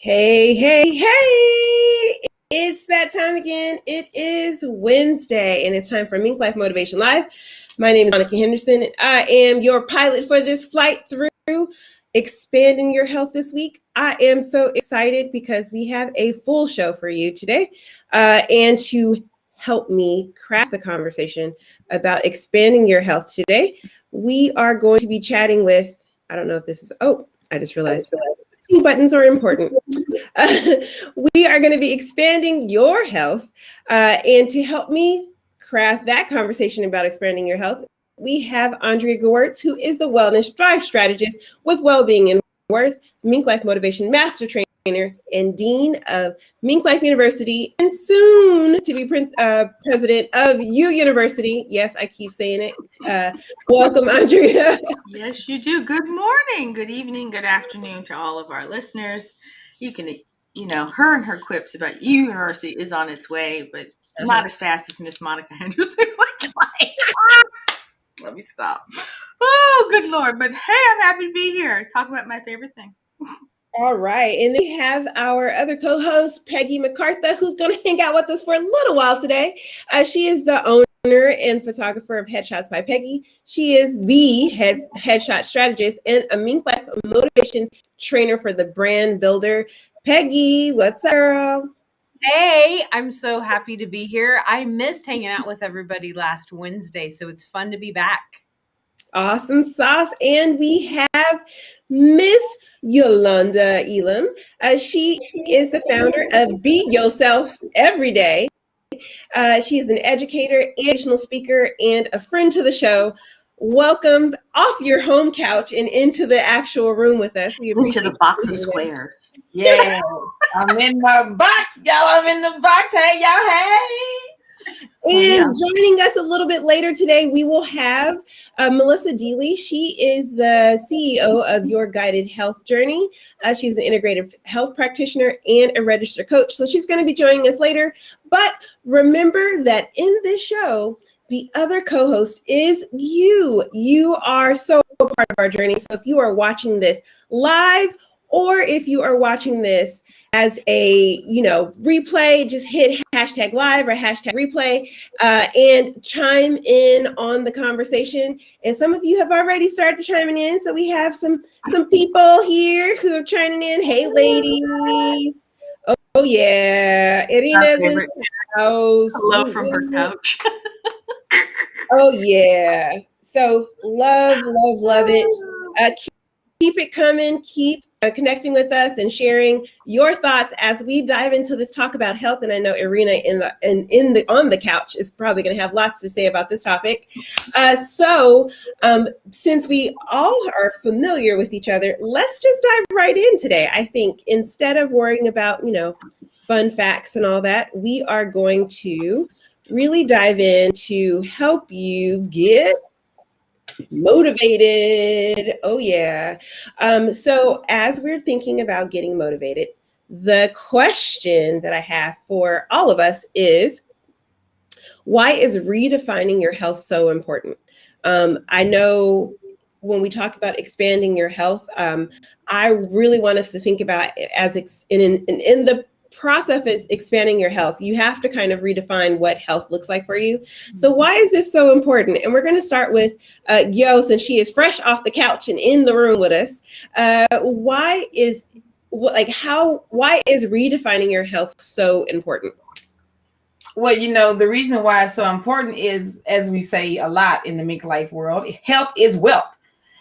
Hey, hey, hey! It's that time again. It is Wednesday, and it's time for Mink Life Motivation Live. My name is Monica Henderson, and I am your pilot for this flight through expanding your health this week. I am so excited because we have a full show for you today, and to help me craft the conversation about expanding your health today, we are going to be chatting with, I don't know if this is, I just realized buttons are important. We are going to be expanding your health. And to help me craft that conversation about expanding your health, we have Andrea Gewertz, who is the Wellness Drive Strategist with Wellbeing and Worth, Mink Life Motivation Master Trainer, and Dean of Mink Life University, and soon to be President of U University. Yes, I keep saying it. Welcome, Andrea. Yes, you do. Good morning, good evening, good afternoon to all of our listeners. You can, her and her quips about U University is on its way, but not as fast as Miss Monica Henderson would like. Let me stop. Oh, good Lord. But hey, I'm happy to be here. Talk about my favorite thing. All right. And then we have our other co-host, Peggy MacArthur, who's going to hang out with us for a little while today. She is the owner and photographer of Headshots by Peggy. She is the headshot strategist and a Mink Life motivation trainer for the brand builder. Peggy, what's up, girl? Hey, I'm so happy to be here. I missed hanging out with everybody last Wednesday, so it's fun to be back. Awesome sauce. And we have Miss Yolanda Elam. She is the founder of Be Yourself Every Day. She is an educator, educational speaker, and a friend to the show. Welcome off your home couch and into the actual room with us. We appreciate into the box of squares. Yeah, I'm in my box, y'all. I'm in the box. Hey, y'all. Hey. And joining us a little bit later today, we will have Melissa Deely. She is the CEO of Your Guided Health Journey. She's an integrative health practitioner and a registered coach. So she's going to be joining us later. But remember that in this show, the other co-host is you. You are so part of our journey. So if you are watching this live, or if you are watching this as a, replay, just hit hashtag live or hashtag replay and chime in on the conversation. And some of you have already started chiming in. So we have some people here who are chiming in. Hey, ladies. Oh yeah. Irina's in the house. Hello from her couch. Oh yeah. So love it. Keep it coming. Keep connecting with us and sharing your thoughts as we dive into this talk about health. And I know Irina on the couch is probably going to have lots to say about this topic. So since we all are familiar with each other, let's just dive right in today. I think instead of worrying about, fun facts and all that, we are going to really dive in to help you get motivated. Oh yeah. So as we're thinking about getting motivated, the question that I have for all of us is, why is redefining your health so important? I know when we talk about expanding your health, I really want us to think about it as in the process of expanding your health, you have to kind of redefine what health looks like for you. So why is this so important? And we're going to start with Yo, since she is fresh off the couch and in the room with us. Why is redefining your health so important? Well, the reason why it's so important is, as we say a lot in the Mink Life world, health is wealth.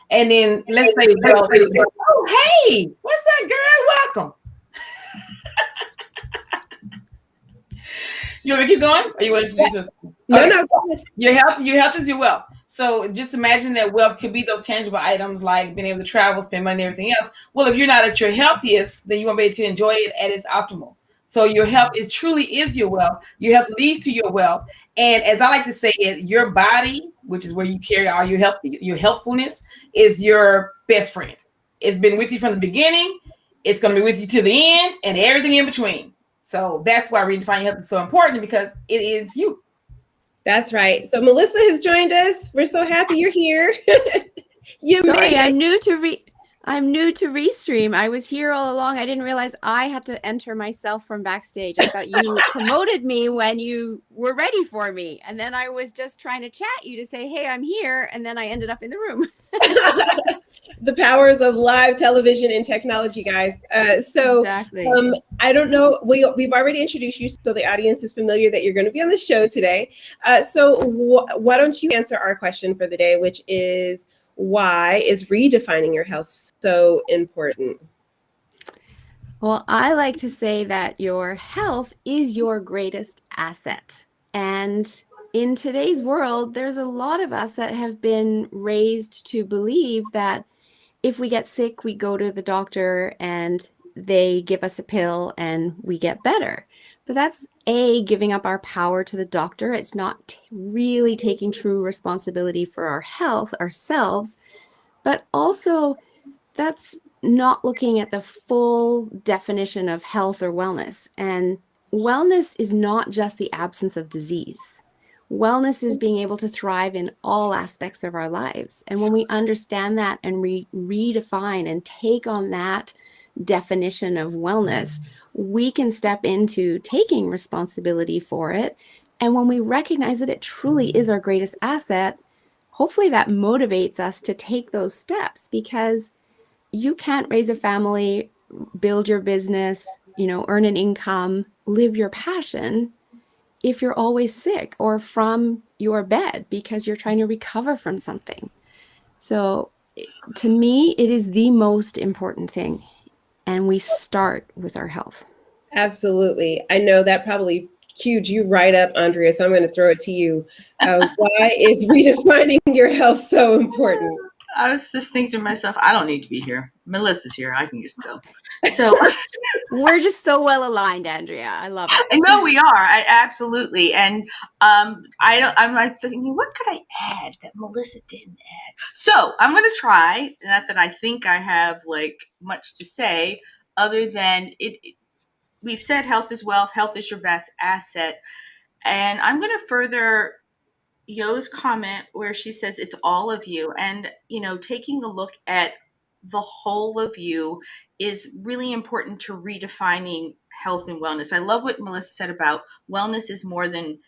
And then let's say wealth. Oh, hey, what's up, girl? Welcome. You want me to keep going? Or you want to introduce us? No. Your health is your wealth. So just imagine that wealth could be those tangible items like being able to travel, spend money, and everything else. Well, if you're not at your healthiest, then you won't be able to enjoy it at its optimal. So your health truly is your wealth. Your health leads to your wealth. And as I like to say it, your body, which is where you carry all your health, your healthfulness, is your best friend. It's been with you from the beginning. It's going to be with you to the end and everything in between. So that's why redefining health is so important, because it is you. That's right. So Melissa has joined us. We're so happy you're here. Sorry, I'm new to I'm new to Restream. I was here all along. I didn't realize I had to enter myself from backstage. I thought you promoted me when you were ready for me. And then I was just trying to chat you to say, hey, I'm here. And then I ended up in the room. The powers of live television and technology, guys. Exactly. I don't know. We've already introduced you, so the audience is familiar that you're going to be on the show today. Why don't you answer our question for the day, which is, why is redefining your health so important? Well, I like to say that your health is your greatest asset. And in today's world, there's a lot of us that have been raised to believe that if we get sick, we go to the doctor and they give us a pill and we get better. But that's giving up our power to the doctor. It's not really taking true responsibility for our health ourselves, but also that's not looking at the full definition of health or wellness. And wellness is not just the absence of disease. Wellness is being able to thrive in all aspects of our lives. And when we understand that and redefine and take on that definition of wellness, we can step into taking responsibility for it. And when we recognize that it truly is our greatest asset, hopefully that motivates us to take those steps, because you can't raise a family, build your business, earn an income, live your passion if you're always sick or from your bed because you're trying to recover from something. So to me, it is the most important thing. And we start with our health. Absolutely. I know that probably queued you right up, Andrea, so I'm going to throw it to you. Why is redefining your health so important? I was just thinking to myself, I don't need to be here. Melissa's here. I can just go. So we're just so well aligned, Andrea. I love it. I know we are. Absolutely. And I'm like thinking, what could I add that Melissa didn't add? So I'm going to try. Not that I think I have like much to say, other than we've said health is wealth. Health is your best asset. And I'm going to further Yo's comment where she says it's all of you. And, taking a look at the whole of you is really important to redefining health and wellness. I love what Melissa said about wellness is more than,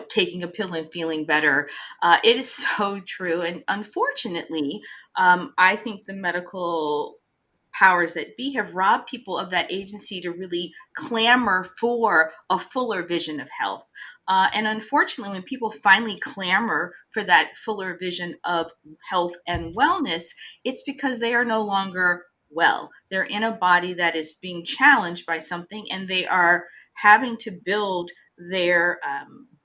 taking a pill and feeling better. It is so true. And unfortunately, I think the medical powers that be have robbed people of that agency to really clamor for a fuller vision of health. And unfortunately, when people finally clamor for that fuller vision of health and wellness, it's because they are no longer well. They're in a body that is being challenged by something, and they are having to build their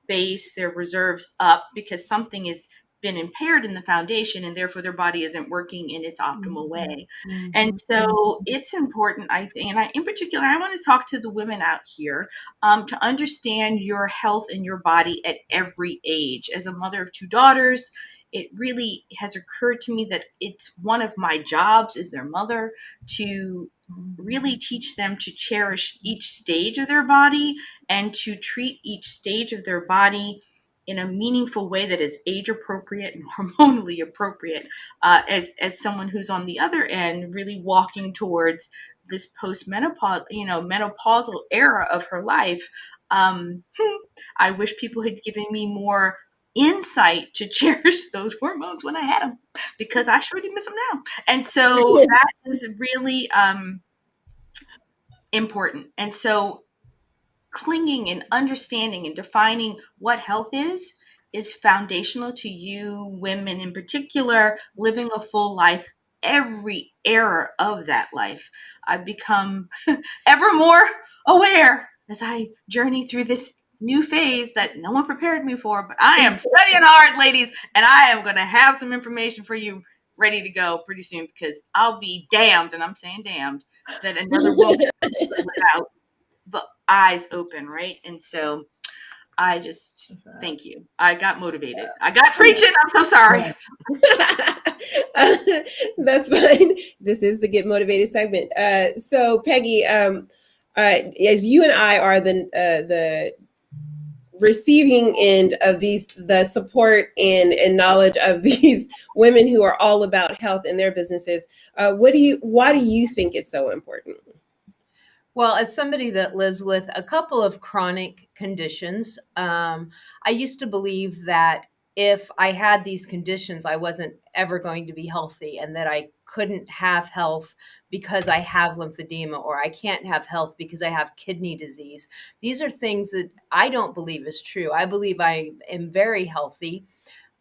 base, their reserves up because something has been impaired in the foundation, and therefore their body isn't working in its optimal way. Mm-hmm. And so it's important, I think, and in particular, I want to talk to the women out here to understand your health and your body at every age. As a mother of 2 daughters, it really has occurred to me that it's one of my jobs as their mother to really teach them to cherish each stage of their body and to treat each stage of their body in a meaningful way that is age appropriate and hormonally appropriate, as someone who's on the other end really walking towards this post-menopause, menopausal era of her life. I wish people had given me more insight to cherish those hormones when I had them, because I sure do miss them now. And so that is really important. And so clinging and understanding and defining what health is foundational to you women in particular, living a full life, every era of that life. I've become ever more aware as I journey through this new phase that no one prepared me for, but I am studying hard, ladies, and I am going to have some information for you ready to go pretty soon, because I'll be damned, and I'm saying damned, that another woman without the eyes open, right? And so I just thank you. I got motivated. I got preaching. I'm so sorry. That's fine. This is the Get Motivated segment. So Peggy, as you and I are the receiving end of the support and knowledge of these women who are all about health in their businesses. Why do you think it's so important? Well, as somebody that lives with a couple of chronic conditions, I used to believe that if I had these conditions, I wasn't ever going to be healthy, and that I couldn't have health because I have lymphedema, or I can't have health because I have kidney disease. These are things that I don't believe is true. I believe I am very healthy.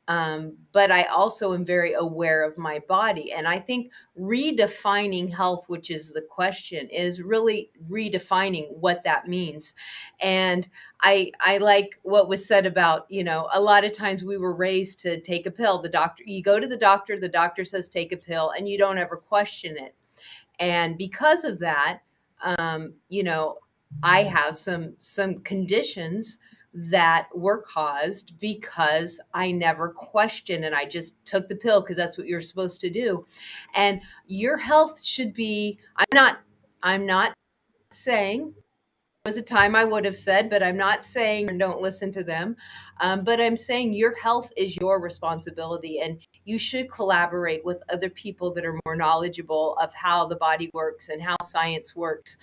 But I also am very aware of my body. And I think redefining health, which is the question, is really redefining what that means. And I like what was said about, a lot of times we were raised to take a pill. You go to the doctor says take a pill, and you don't ever question it. And because of that, I have some conditions that were caused because I never questioned, and I just took the pill because that's what you're supposed to do. And your health should be, I'm not saying, was a time I would have said, but I'm not saying don't listen to them. But I'm saying your health is your responsibility, and you should collaborate with other people that are more knowledgeable of how the body works and how science works.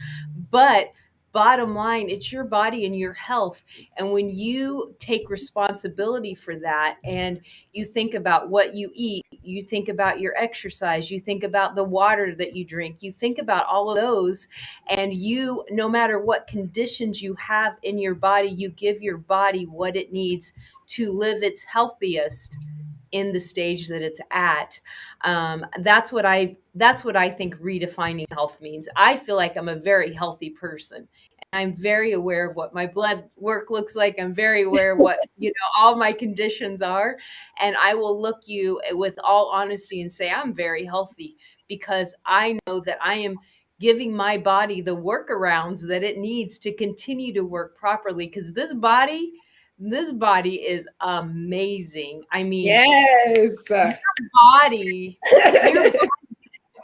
But bottom line, it's your body and your health. And when you take responsibility for that, and you think about what you eat, you think about your exercise, you think about the water that you drink, you think about all of those, and no matter what conditions you have in your body, you give your body what it needs to live its healthiest in the stage that it's at. That's what I think redefining health means. I feel like I'm a very healthy person. I'm very aware of what my blood work looks like. I'm very aware of what, all my conditions are. And I will look you with all honesty and say, I'm very healthy, because I know that I am giving my body the workarounds that it needs to continue to work properly. Because this body is amazing. I mean, yes, your body,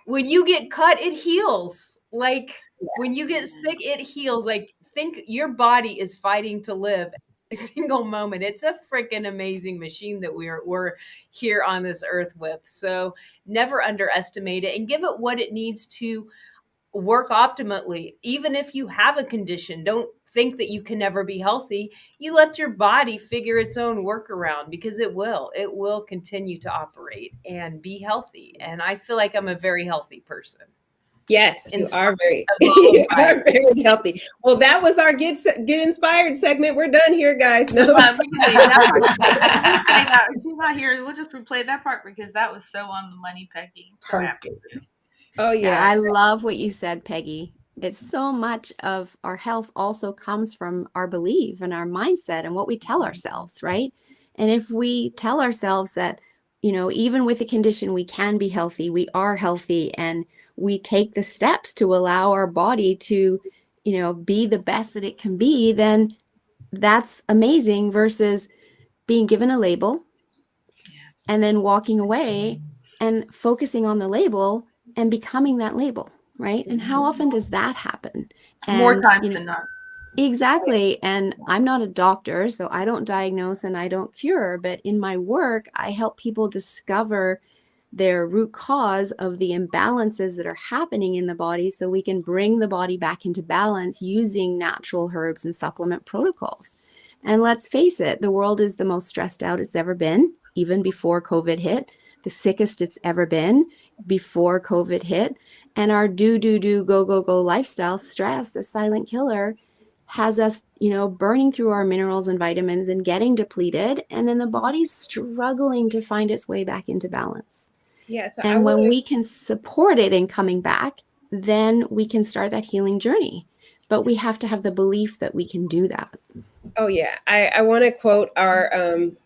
when you get cut, it heals. Like when you get sick, it heals. Like, think your body is fighting to live every single moment. It's a freaking amazing machine that we're here on this earth with. So never underestimate it, and give it what it needs to work optimally. Even if you have a condition, don't think that you can never be healthy. You let your body figure its own workaround, because it will continue to operate and be healthy. And I feel like I'm a very healthy person. Yes, you are very healthy. Well, that was our get inspired segment. We're done here, guys. No, she's not here. We'll just replay that part because that was so on the money, Peggy. So happy. Oh yeah, I love what you said, Peggy. It's so much of our health also comes from our belief and our mindset and what we tell ourselves, right? And if we tell ourselves that, even with a condition, we can be healthy, we are healthy, and we take the steps to allow our body to, be the best that it can be, then that's amazing, versus being given a label and then walking away and focusing on the label and becoming that label, right? And how often does that happen? And, more times than not. Exactly. And I'm not a doctor, so I don't diagnose and I don't cure, but in my work, I help people discover their root cause of the imbalances that are happening in the body, so we can bring the body back into balance using natural herbs and supplement protocols. And let's face it, the world is the most stressed out it's ever been, even before COVID hit, the sickest it's ever been before COVID hit. And our do, go, go lifestyle, stress, the silent killer, has us, burning through our minerals and vitamins and getting depleted. And then the body's struggling to find its way back into balance. Yeah, so and when we can support it in coming back, then we can start that healing journey. But we have to have the belief that we can do that. Oh yeah, I want to quote our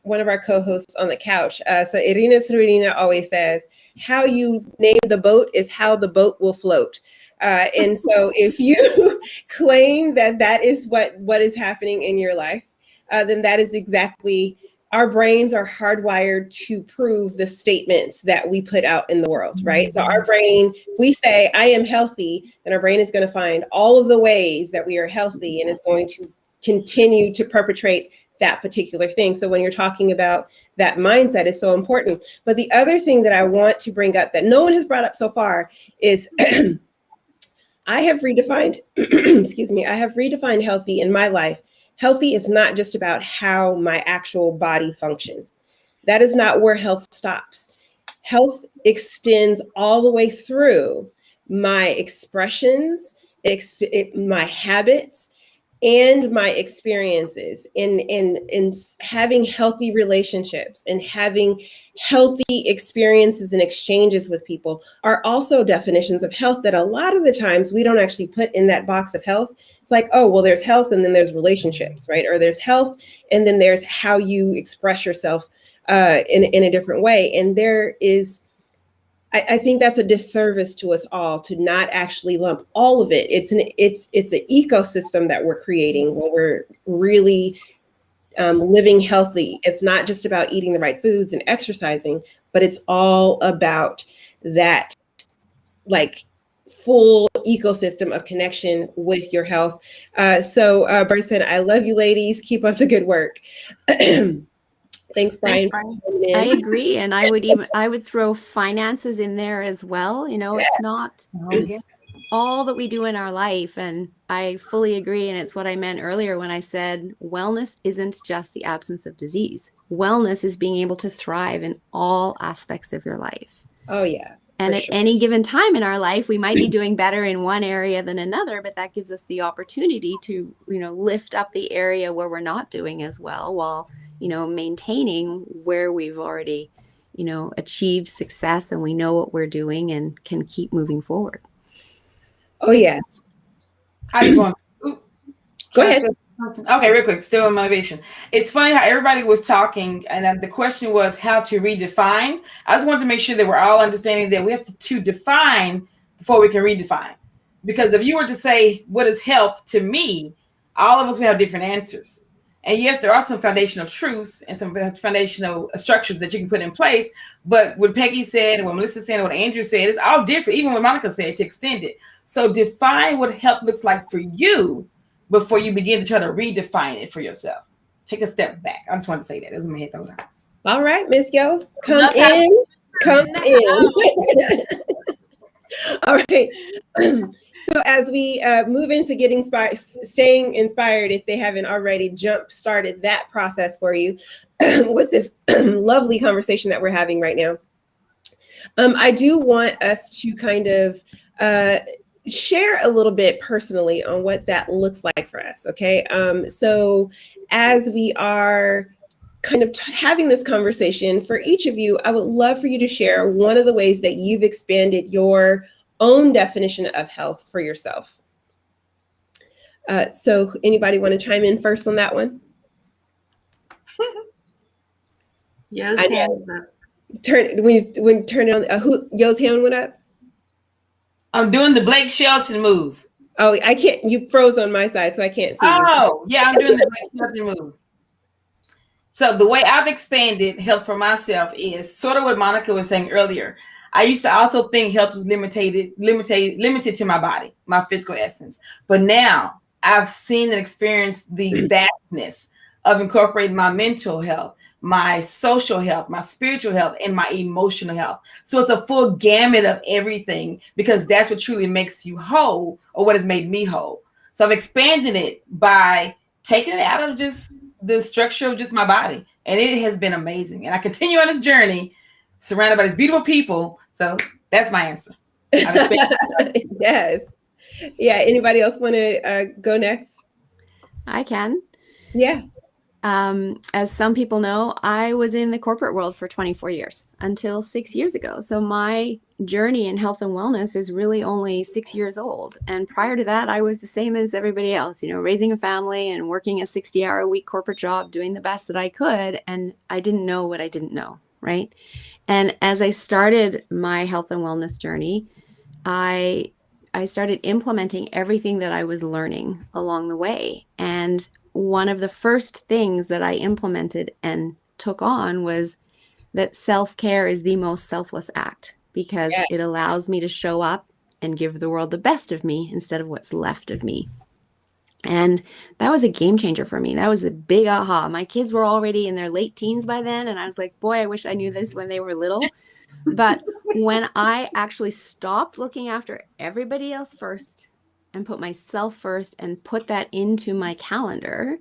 one of our co-hosts on the couch. So Irina Srudina always says, "How you name the boat is how the boat will float." And so if you claim that is what is happening in your life, then that is exactly. Our brains are hardwired to prove the statements that we put out in the world, right? So our brain, if we say, I am healthy, then our brain is going to find all of the ways that we are healthy, and it's going to continue to perpetrate that particular thing. So when you're talking about that mindset is so important. But the other thing that I want to bring up that no one has brought up so far is I have redefined, excuse me, I have redefined healthy in my life. Healthy is not just about how my actual body functions. That is not where health stops. Health extends all the way through my expressions, my habits, and my experiences in having healthy relationships and having healthy experiences and exchanges with people are also definitions of health that a lot of the times we don't actually put in that box of health. It's like, oh, well, there's health and then there's relationships, right? Or there's health and then there's how you express yourself in a different way. And there is, I think that's a disservice to us all to not actually lump all of it. It's an ecosystem that we're creating when we're really living healthy. It's not just about eating the right foods and exercising, but it's all about that like full ecosystem of connection with your health. So Berson, I love you ladies. Keep up the good work. Thanks, Brian. I agree. And I would throw finances in there as well. You know, it's all that we do in our life. And I fully agree. And it's what I meant earlier when I said wellness isn't just the absence of disease. Wellness is being able to thrive in all aspects of your life. Oh, yeah. And at any given time in our life, we might be doing better in one area than another, but that gives us the opportunity to, lift up the area where we're not doing as well while maintaining where we've already, achieved success and we know what we're doing and can keep moving forward. Oh, yes. I just want to go ahead. Okay, real quick, still on motivation. It's funny how everybody was talking and the question was how to redefine. I just wanted to make sure that we're all understanding that we have to define before we can redefine. Because if you were to say, what is health to me, all of us will have different answers. And yes, there are some foundational truths and some foundational structures that you can put in place. But what Peggy said and what Melissa said and what Andrew said, it's all different, even what Monica said, to extend it. So define what health looks like for you before you begin to try to redefine it for yourself. Take a step back. I just wanted to say that. That's my head the whole time. All right, Miss Yo. Come in. All right. So as we move into getting staying inspired, if they haven't already jump started that process for you with this lovely conversation that we're having right now, I do want us to kind of share a little bit personally on what that looks like for us. Okay. So as we are kind of having this conversation, for each of you, I would love for you to share one of the ways that you've expanded your own definition of health for yourself. So anybody want to chime in first on that one? Yo's hand is up. Turn it on. Yo's hand went up? I'm doing the Blake Shelton move. Oh, I can't. You froze on my side, so I can't see you. Oh, yeah, I'm doing the Blake Shelton move. So the way I've expanded health for myself is sort of what Monica was saying earlier. I used to also think health was limited to my body, my physical essence. But now I've seen and experienced the vastness of incorporating my mental health, my social health, my spiritual health, and my emotional health. So it's a full gamut of everything because that's what truly makes you whole, or what has made me whole. So I've expanded it by taking it out of just the structure of just my body. And it has been amazing. And I continue on this journey surrounded by these beautiful people. So that's my answer. Yes. Yeah. Anybody else want to go next? I can. Yeah. As some people know, I was in the corporate world for 24 years until 6 years ago. So my journey in health and wellness is really only 6 years old. And prior to that, I was the same as everybody else, raising a family and working a 60-hour-a-week corporate job, doing the best that I could. And I didn't know what I didn't know, right? And as I started my health and wellness journey, I started implementing everything that I was learning along the way. And one of the first things that I implemented and took on was that self-care is the most selfless act because it allows me to show up and give the world the best of me instead of what's left of me. And that was a game changer for me. That was a big aha. My kids were already in their late teens by then. And I was like, boy, I wish I knew this when they were little. But when I actually stopped looking after everybody else first and put myself first and put that into my calendar,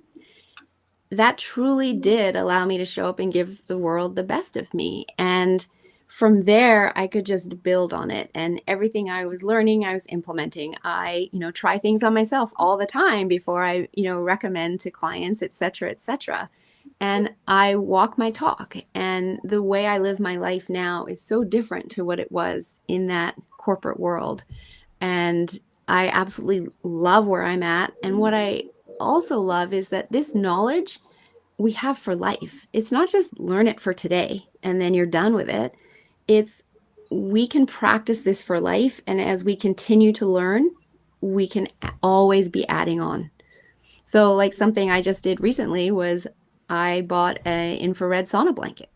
that truly did allow me to show up and give the world the best of me. And from there, I could just build on it. And everything I was learning, I was implementing. I, try things on myself all the time before I, recommend to clients, et cetera, et cetera. And I walk my talk. And the way I live my life now is so different to what it was in that corporate world. And I absolutely love where I'm at. And what I also love is that this knowledge we have for life. It's not just learn it for today and then you're done with it. It's we can practice this for life. And as we continue to learn, we can always be adding on. So, like something I just did recently was I bought an infrared sauna blanket.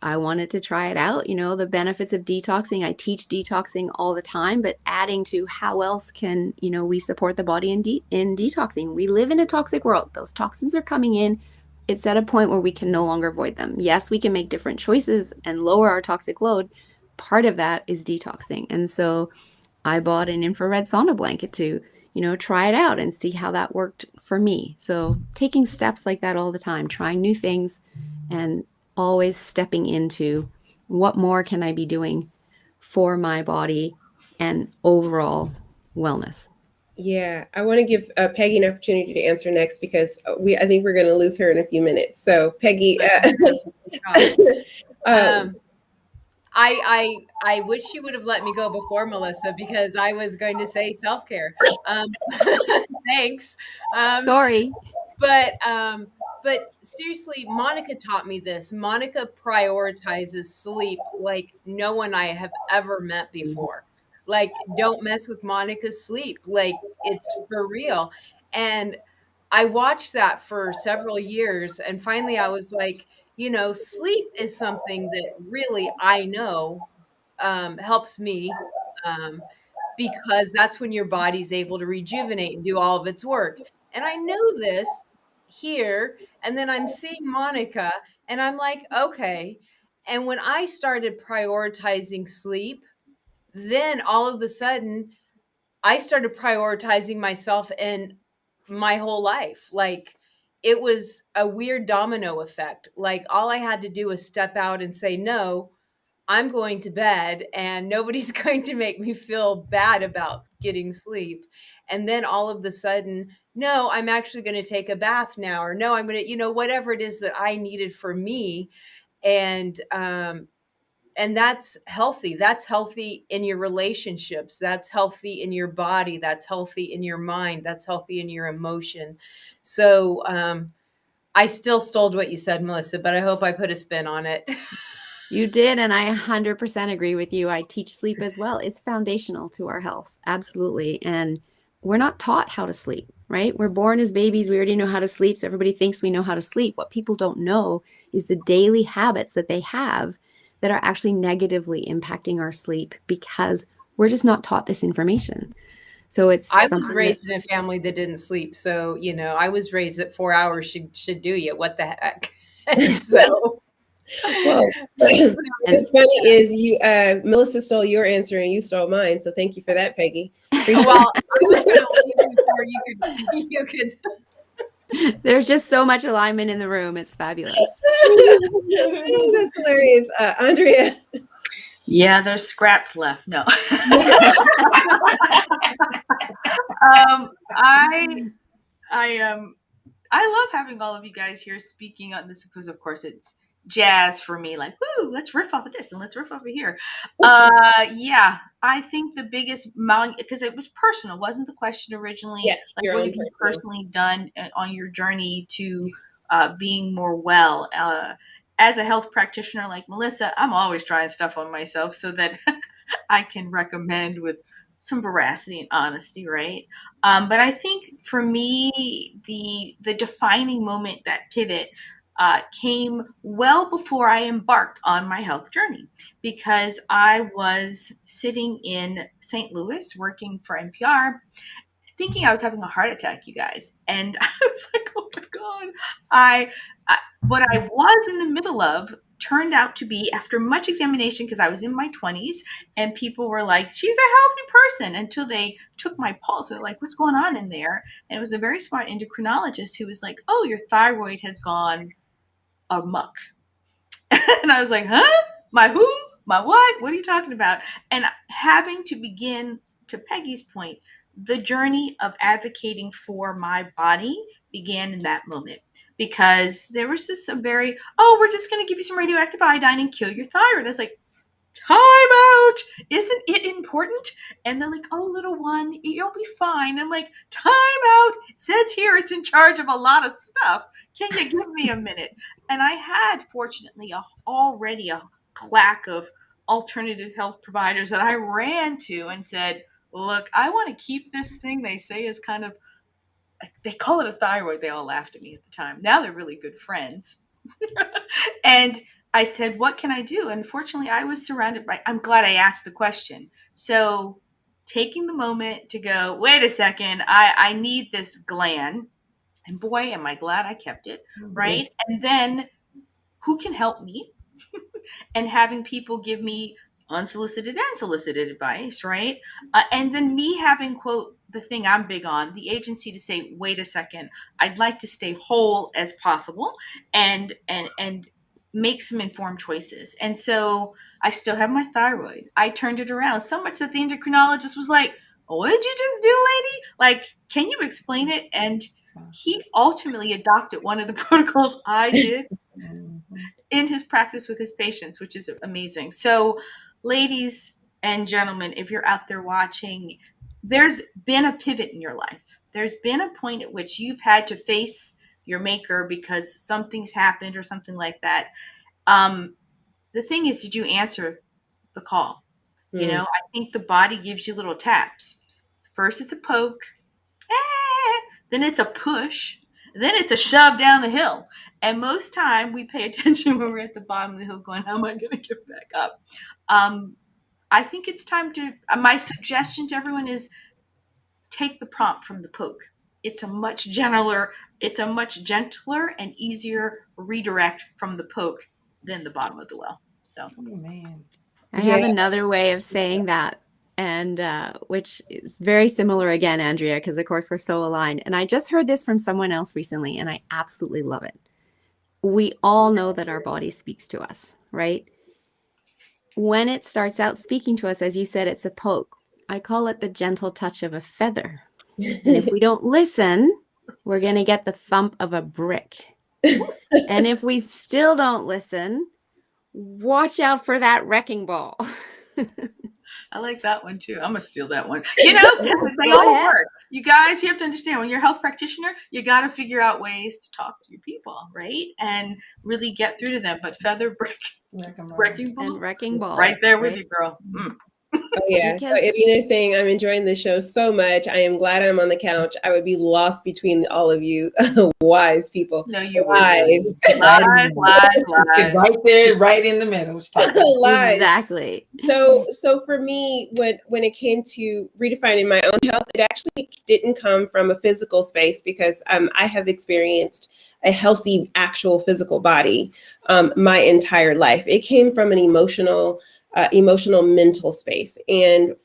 I wanted to try it out, the benefits of detoxing. I teach detoxing all the time, but adding to how else can, we support the body in detoxing. We live in a toxic world. Those toxins are coming in. It's at a point where we can no longer avoid them. Yes, we can make different choices and lower our toxic load. Part of that is detoxing. And so I bought an infrared sauna blanket to, try it out and see how that worked for me. So taking steps like that all the time, trying new things and always stepping into what more can I be doing for my body and overall wellness. Yeah, I want to give Peggy an opportunity to answer next because I think we're going to lose her in a few minutes. So Peggy, I wish you would have let me go before, Melissa, because I was going to say self-care. Thanks. Sorry. But seriously, Monica taught me this. Monica prioritizes sleep like no one I have ever met before. Like, don't mess with Monica's sleep. Like, it's for real. And I watched that for several years. And finally, I was like, sleep is something that really I know helps me because that's when your body's able to rejuvenate and do all of its work. And I know this here. And then I'm seeing Monica and I'm like, okay. And when I started prioritizing sleep, then all of a sudden I started prioritizing myself and my whole life. Like it was a weird domino effect. Like all I had to do was step out and say, no, I'm going to bed and nobody's going to make me feel bad about getting sleep. And then all of a sudden, no, I'm actually going to take a bath now, or no, I'm going to, whatever it is that I needed for me. And that's healthy. That's healthy in your relationships. That's healthy in your body. That's healthy in your mind. That's healthy in your emotion. So, I still stole what you said, Melissa, but I hope I put a spin on it. You did, and I 100% agree with you. I teach sleep as well. It's foundational to our health. Absolutely. And we're not taught how to sleep, right? We're born as babies. We already know how to sleep. So everybody thinks we know how to sleep. What people don't know is the daily habits that they have that are actually negatively impacting our sleep because we're just not taught this information. So I was raised in a family that didn't sleep. So, I was raised at 4 hours should do you. What the heck? So well, what's funny is Melissa stole your answer and you stole mine. So thank you for that, Peggy. Well, I was going to leave before you could. There's just so much alignment in the room. It's fabulous. That's hilarious. Andrea. Yeah, there's scraps left. No. I love having all of you guys here speaking on this because, of course, it's jazz for me. Like, woo, let's riff off of this and let's riff off of here. Yeah, I think the biggest because it was personal, wasn't the question originally? Yes, like what have you personally done on your journey to being more well? As a health practitioner like Melissa, I'm always trying stuff on myself so that I can recommend with some veracity and honesty, right? But I think for me, the defining moment, that pivot, came well before I embarked on my health journey, because I was sitting in St. Louis working for NPR. thinking I was having a heart attack, you guys. And I was like, oh my God. What I was in the middle of turned out to be, after much examination, because I was in my 20s, and people were like, she's a healthy person, until they took my pulse. They're like, what's going on in there? And it was a very smart endocrinologist who was like, oh, your thyroid has gone amok. And I was like, huh? My who? My what? What are you talking about? And having to begin, to Peggy's point, the journey of advocating for my body began in that moment, because there was just some very, oh, we're just going to give you some radioactive iodine and kill your thyroid. I was like, time out. Isn't it important? And they're like, oh, little one, you'll be fine. I'm like, time out. It says here it's in charge of a lot of stuff. Can you give me a minute? And I had, fortunately, already a clack of alternative health providers that I ran to and said, look, I want to keep this thing they say is kind of, they call it a thyroid. They all laughed at me at the time. Now they're really good friends. And I said, what can I do? And fortunately, I was surrounded by, I'm glad I asked the question. So taking the moment to go, wait a second, I need this gland. And boy, am I glad I kept it, right? And then who can help me? And having people give me unsolicited and solicited advice, right? And then me having, quote, the thing I'm big on, the agency to say, wait a second, I'd like to stay whole as possible and make some informed choices. And so I still have my thyroid. I turned it around so much that the endocrinologist was like, what did you just do, lady? Like, can you explain it? And he ultimately adopted one of the protocols I did in his practice with his patients, which is amazing. So, ladies and gentlemen, if you're out there watching, there's been a pivot in your life. There's been a point at which you've had to face your maker because something's happened or something like that. The thing is, did you answer the call? You know, I think the body gives you little taps. First, it's a poke. Then it's a push. Then it's a shove down the hill. And most time we pay attention when we're at the bottom of the hill going, how am I going to get back up? I think it's time to, my suggestion to everyone is take the prompt from the poke. It's a much gentler and easier redirect from the poke than the bottom of the well. So, I have another way of saying that, and which is very similar again, Andrea, because of course we're so aligned. And I just heard this from someone else recently, and I absolutely love it. We all know that our body speaks to us, right? When it starts out speaking to us, as you said, it's a poke. I call it the gentle touch of a feather. And if we don't listen, we're going to get the thump of a brick. And if we still don't listen, watch out for that wrecking ball. I like that one too. I'm going to steal that one. You know, they all work. You guys, you have to understand, when you're a health practitioner, you got to figure out ways to talk to your people, right? And really get through to them. But feather, brick, wrecking ball. And wrecking ball. Right there with you, girl. Oh, yeah. So Irina is saying, I'm enjoying the show so much. I am glad I'm on the couch. I would be lost between all of you wise people. No, you lies. Lies. Right there, right in the middle. Lies. Exactly. So for me, when it came to redefining my own health, it actually didn't come from a physical space, because I have experienced a healthy, actual physical body my entire life. It came from an emotional, mental space. And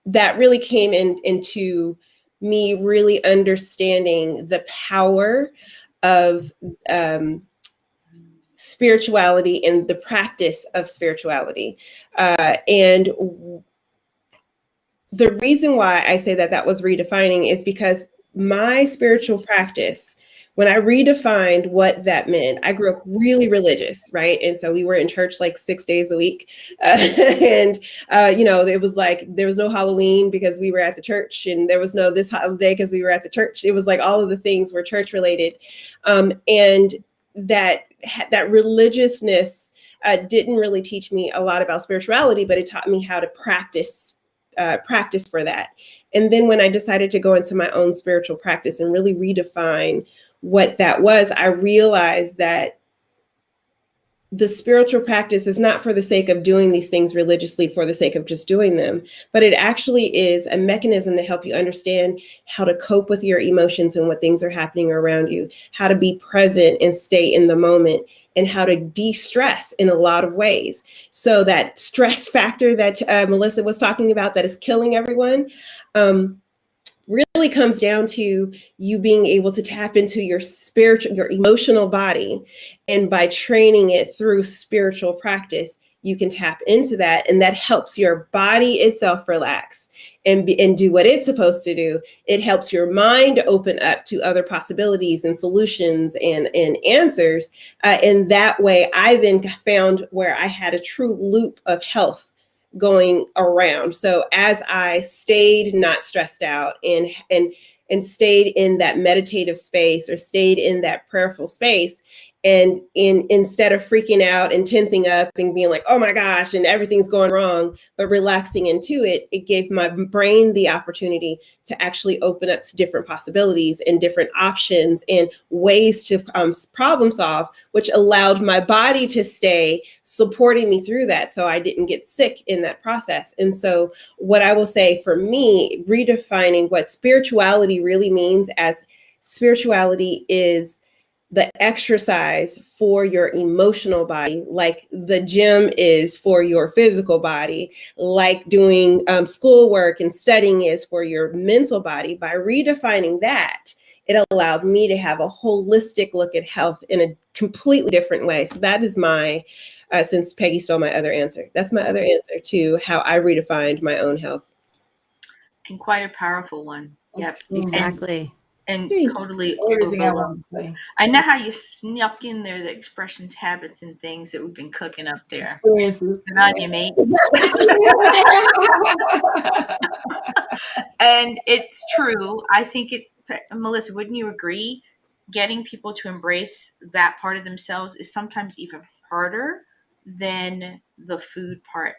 that really came into me really understanding the power of spirituality and the practice of spirituality. And the reason why I say that was redefining is because my spiritual practice, when I redefined what that meant, I grew up really religious, right? And so we were in church like 6 days a week. And it was like, there was no Halloween because we were at the church, and there was no this holiday because we were at the church. It was like all of the things were church related. And that religiousness didn't really teach me a lot about spirituality, but it taught me how to practice for that. And then when I decided to go into my own spiritual practice and really redefine what that was, I realized that the spiritual practice is not for the sake of doing these things religiously for the sake of just doing them, but it actually is a mechanism to help you understand how to cope with your emotions and what things are happening around you, how to be present and stay in the moment, and how to de-stress in a lot of ways. So that stress factor that Melissa was talking about that is killing everyone, really comes down to you being able to tap into your spiritual, your emotional body. And by training it through spiritual practice, you can tap into that, and that helps your body itself relax and do what it's supposed to do. It helps your mind open up to other possibilities and solutions and answers. And that way, I then found where I had a true loop of health going around. So as I stayed not stressed out and stayed in that meditative space or stayed in that prayerful space, and instead of freaking out and tensing up and being like, oh my gosh, and everything's going wrong, but relaxing into it, it gave my brain the opportunity to actually open up to different possibilities and different options and ways to problem solve, which allowed my body to stay supporting me through that, so I didn't get sick in that process. And so what I will say for me, redefining what spirituality really means, as spirituality is the exercise for your emotional body, like the gym is for your physical body, like doing schoolwork and studying is for your mental body. By redefining that, it allowed me to have a holistic look at health in a completely different way. So that is my, since Peggy stole my other answer, that's my other answer to how I redefined my own health. And quite a powerful one. Yep. Exactly. And totally everything I overlooked. want to say. I know how you snuck in there the expressions, habits, and things that we've been cooking up there. Experiences. Good on you, mate. And it's true. I think Melissa, wouldn't you agree? Getting people to embrace that part of themselves is sometimes even harder than the food part.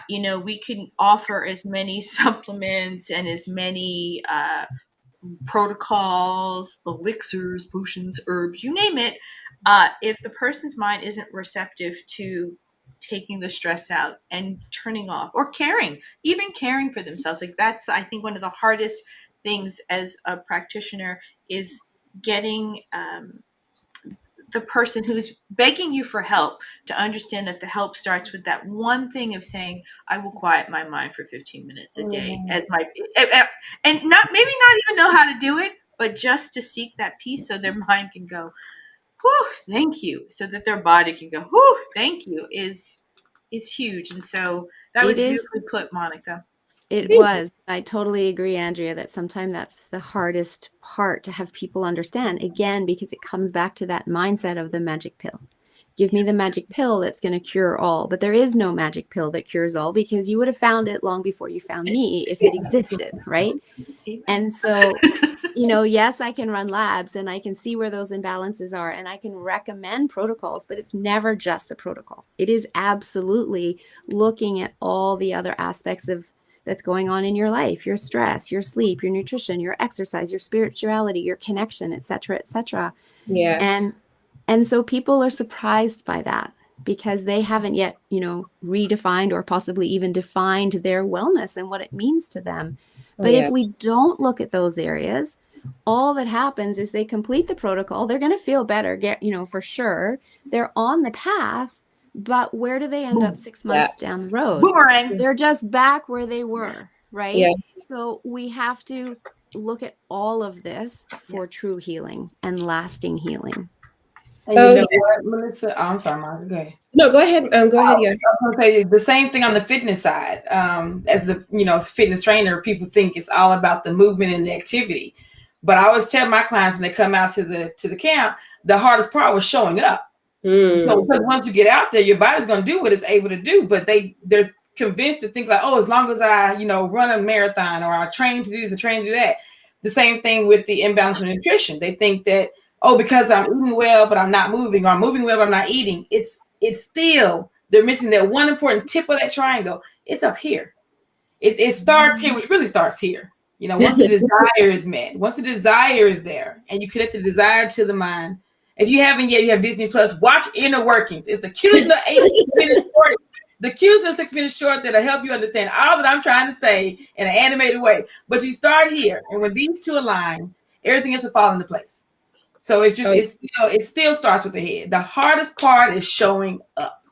We can offer as many supplements and as many protocols, elixirs, potions, herbs, you name it. If the person's mind isn't receptive to taking the stress out and turning off or even caring for themselves, like that's, I think, one of the hardest things as a practitioner is getting the person who's begging you for help to understand that the help starts with that one thing of saying, I will quiet my mind for 15 minutes a day as my, and not even know how to do it, but just to seek that peace so their mind can go, whew, thank you. So that their body can go, whew, thank you is huge. And so that was beautifully put, Monica. It was. I totally agree, Andrea, that sometimes that's the hardest part to have people understand. Again, because it comes back to that mindset of the magic pill. Give me the magic pill that's going to cure all. But there is no magic pill that cures all, because you would have found it long before you found me if it existed, right? And so, yes, I can run labs and I can see where those imbalances are and I can recommend protocols, but it's never just the protocol. It is absolutely looking at all the other aspects of that's going on in your life, your stress, your sleep, your nutrition, your exercise, your spirituality, your connection, et cetera, et cetera. Yeah. And so people are surprised by that because they haven't yet, redefined or possibly even defined their wellness and what it means to them. But if we don't look at those areas, all that happens is they complete the protocol. They're going to feel better, for sure. They're on the path. But where do they end up 6 months down the road? Boomerang. They're just back where they were, right? Yeah. So we have to look at all of this for true healing and lasting healing. And you know what, Melissa? Oh, I'm sorry, Mark. Go ahead. No, go ahead. Go ahead. Yeah. I was going to say the same thing on the fitness side. As the fitness trainer, people think it's all about the movement and the activity. But I always tell my clients when they come out to the camp, the hardest part was showing up. So because once you get out there, your body's going to do what it's able to do. But they're convinced to think like, oh, as long as I run a marathon or I train to do this, I train to do that. The same thing with the imbalance of nutrition. They think that, oh, because I'm eating well, but I'm not moving, or I'm moving well, but I'm not eating. It's still, they're missing that one important tip of that triangle. It's up here. It starts here, which really starts here. Once the desire is met, once the desire is there, and you connect the desire to the mind, If you haven't yet, you have Disney Plus. Watch Inner Workings. It's the cutest little 8 minute short, the cutest little 6 minute short that'll help you understand all that I'm trying to say in an animated way. But you start here, and when these two align, everything else will fall into place. So it's just, it still starts with the head. The hardest part is showing up.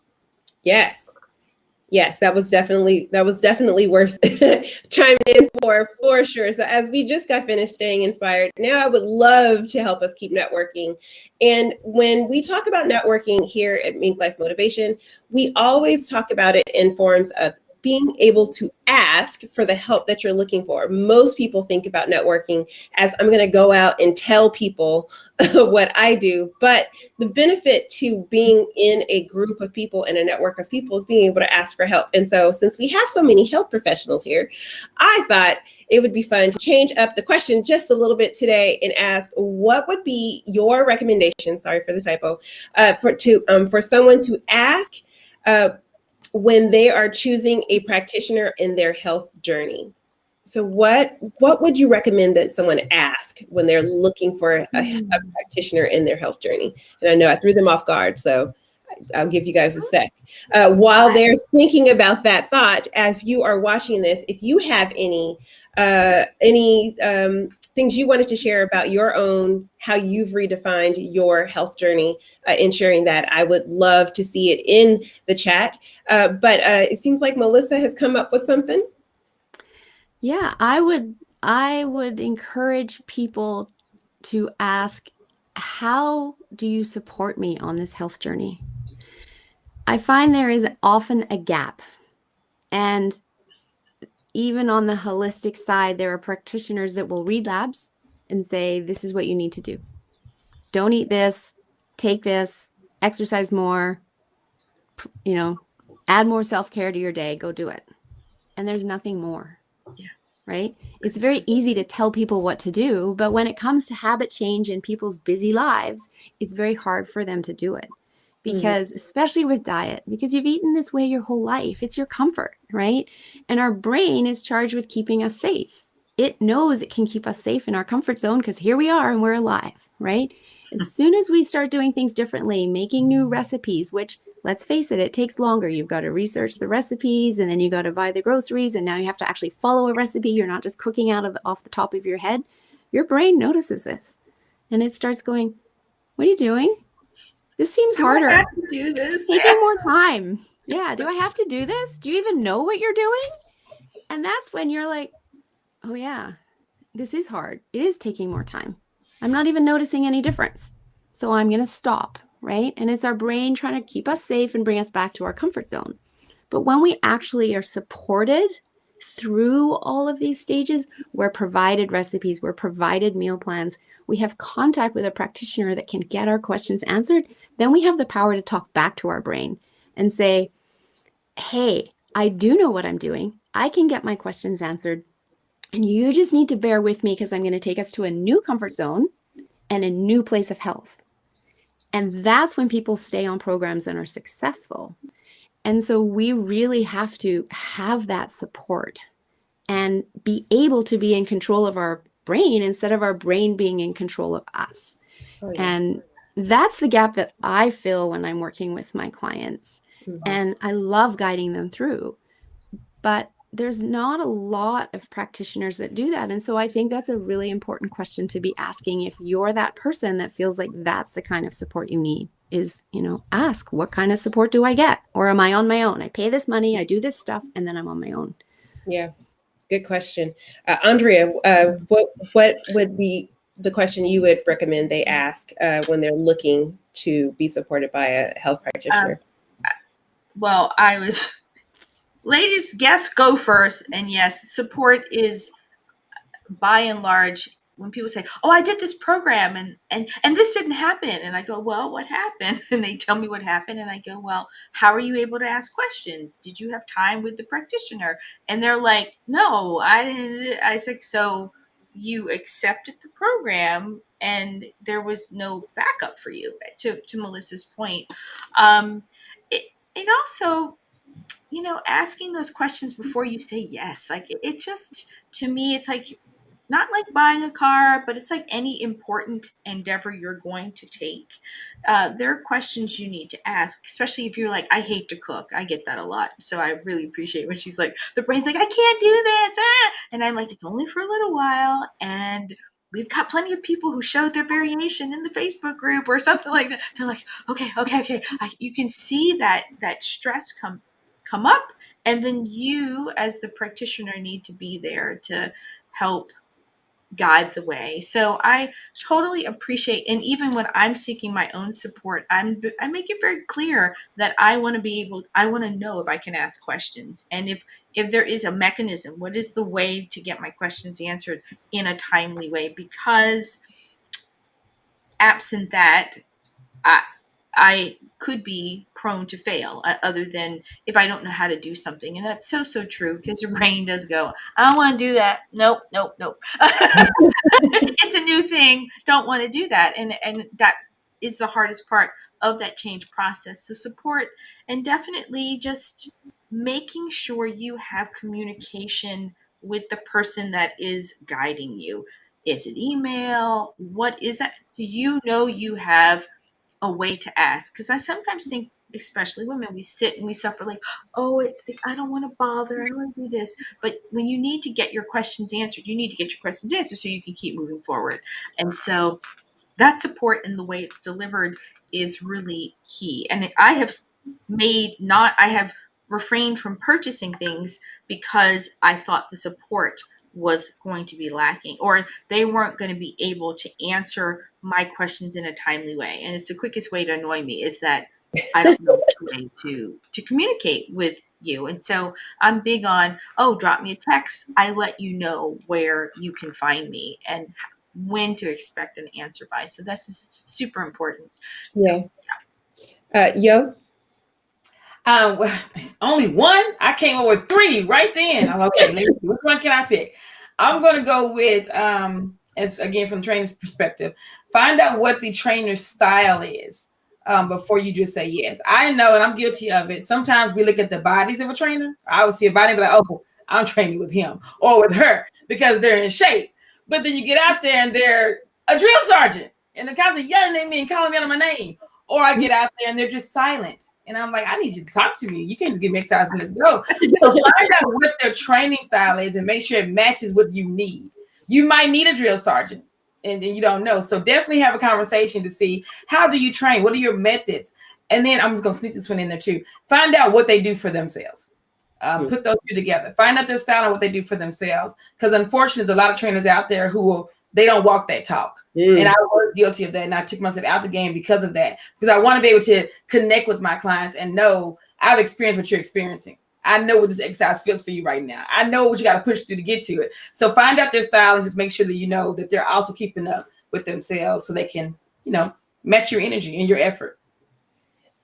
Yes, that was definitely worth chiming in for sure. So as we just got finished staying inspired, now I would love to help us keep networking. And when we talk about networking here at Mink Life Motivation, we always talk about it in forms of being able to ask for the help that you're looking for. Most people think about networking as I'm going to go out and tell people what I do. But the benefit to being in a group of people and a network of people is being able to ask for help. And so since we have so many health professionals here, I thought it would be fun to change up the question just a little bit today and ask, what would be your recommendation, sorry for the typo, for someone to ask when they are choosing a practitioner in their health journey? So what would you recommend that someone ask when they're looking for a practitioner in their health journey? And I know I threw them off guard, so I'll give you guys a sec. While they're thinking about that thought, as you are watching this, if you have any things you wanted to share about your own, how you've redefined your health journey in sharing that, I would love to see it in the chat. But it seems like Melissa has come up with something. Yeah, I would encourage people to ask, how do you support me on this health journey? I find there is often a gap. And even on the holistic side, there are practitioners that will read labs and say, this is what you need to do. Don't eat this, take this, exercise more, add more self-care to your day, go do it. And there's nothing more. Yeah. Right? It's very easy to tell people what to do, but when it comes to habit change in people's busy lives, it's very hard for them to do it. Because especially with diet, because you've eaten this way your whole life, it's your comfort, right? And our brain is charged with keeping us safe. It knows it can keep us safe in our comfort zone because here we are and we're alive, right? As soon as we start doing things differently, making new recipes, which, let's face it, it takes longer. You've got to research the recipes, and then you got to buy the groceries, and now you have to actually follow a recipe. You're not just cooking off the top of your head. Your brain notices this, and it starts going, what are you doing? This seems harder. Do I have to do this? Taking more time. Yeah. Do I have to do this? Do you even know what you're doing? And that's when you're like, oh yeah, this is hard. It is taking more time. I'm not even noticing any difference. So I'm going to stop, right? And it's our brain trying to keep us safe and bring us back to our comfort zone. But when we actually are supported through all of these stages, we're provided recipes, we're provided meal plans, we have contact with a practitioner that can get our questions answered, then we have the power to talk back to our brain and say, hey, I do know what I'm doing. I can get my questions answered. And you just need to bear with me because I'm going to take us to a new comfort zone and a new place of health. And that's when people stay on programs and are successful. And so we really have to have that support and be able to be in control of our brain instead of our brain being in control of us. Oh, yeah. And that's the gap that I feel when I'm working with my clients. And I love guiding them through. But there's not a lot of practitioners that do that. And so I think that's a really important question to be asking if you're that person that feels like that's the kind of support you need. Is, ask, what kind of support do I get? Or am I on my own? I pay this money, I do this stuff, and then I'm on my own. Yeah, good question. Andrea, what would be the question you would recommend they ask when they're looking to be supported by a health practitioner? Well, ladies, guests go first. And yes, support is by and large, when people say, oh, I did this program and this didn't happen. And I go, well, what happened? And they tell me what happened. And I go, well, how are you able to ask questions? Did you have time with the practitioner? And they're like, no, I didn't. I said, so you accepted the program and there was no backup for you, to Melissa's point. And also, asking those questions before you say yes, like it just, to me, it's like not like buying a car, but it's like any important endeavor you're going to take. There are questions you need to ask, especially if you're like, I hate to cook. I get that a lot. So I really appreciate when she's like, the brain's like, I can't do this. Ah! And I'm like, it's only for a little while. And we've got plenty of people who showed their variation in the Facebook group or something like that. They're like, okay. You can see that stress come up. And then you, as the practitioner, need to be there to help guide the way. So I totally appreciate, and even when I'm seeking my own support, I make it very clear that I want to know if I can ask questions, and if there is a mechanism, what is the way to get my questions answered in a timely way? Because absent that, I could be prone to fail, other than if I don't know how to do something. And that's so true, because your brain does go, I don't want to do that. Nope. It's a new thing. Don't want to do that. And that is the hardest part of that change process. So support, and definitely just making sure you have communication with the person that is guiding you. Is it email? What is that? Do you know you have a way to ask? Because I sometimes think, especially women, we sit and we suffer like, oh, I don't want to bother, I don't want to do this. But when you need to get your questions answered, you need to get your questions answered so you can keep moving forward. And so that support and the way it's delivered is really key. And I have refrained from purchasing things because I thought the support was going to be lacking, or they weren't going to be able to answer my questions in a timely way. And it's the quickest way to annoy me, is that I don't know which way to communicate with you. And so I'm big on, drop me a text. I let you know where you can find me and when to expect an answer by. So this is super important. So, Yo. Well, only one. I came up with three right then. I'm okay. Let me see, which one can I pick? I'm going to go with, as again from the trainer's perspective, find out what the trainer's style is before you just say yes. I know, and I'm guilty of it. Sometimes we look at the bodies of a trainer. I would see a body and be like, oh, I'm training with him or with her because they're in shape. But then you get out there and they're a drill sergeant and they're constantly yelling at me and calling me out of my name. Or I get out there and they're just silent. And I'm like, I need you to talk to me. You can't just give me exercise and let's go. So find out what their training style is and make sure it matches what you need. You might need a drill sergeant and you don't know. So definitely have a conversation to see, how do you train? What are your methods? And then I'm just going to sneak this one in there too. Find out what they do for themselves. Put those two together. Find out their style and what they do for themselves. Because unfortunately, there's a lot of trainers out there who they don't walk that talk. And I was guilty of that. And I took myself out the game because of that. Because I want to be able to connect with my clients and know I've experienced what you're experiencing. I know what this exercise feels for you right now. I know what you got to push through to get to it. So find out their style and just make sure that you know that they're also keeping up with themselves so they can, match your energy and your effort.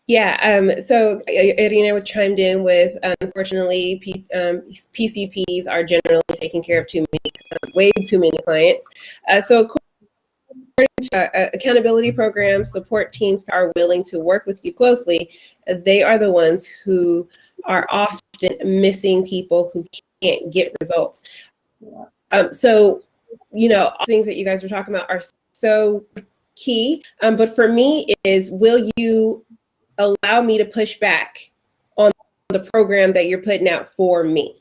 Yeah. So Irina chimed in with, unfortunately, PCPs are generally taking care of way too many clients. So according to accountability programs, support teams are willing to work with you closely. They are the ones who are often missing people who can't get results. So, things that you guys are talking about are so key. But for me is, will you allow me to push back on the program that you're putting out for me,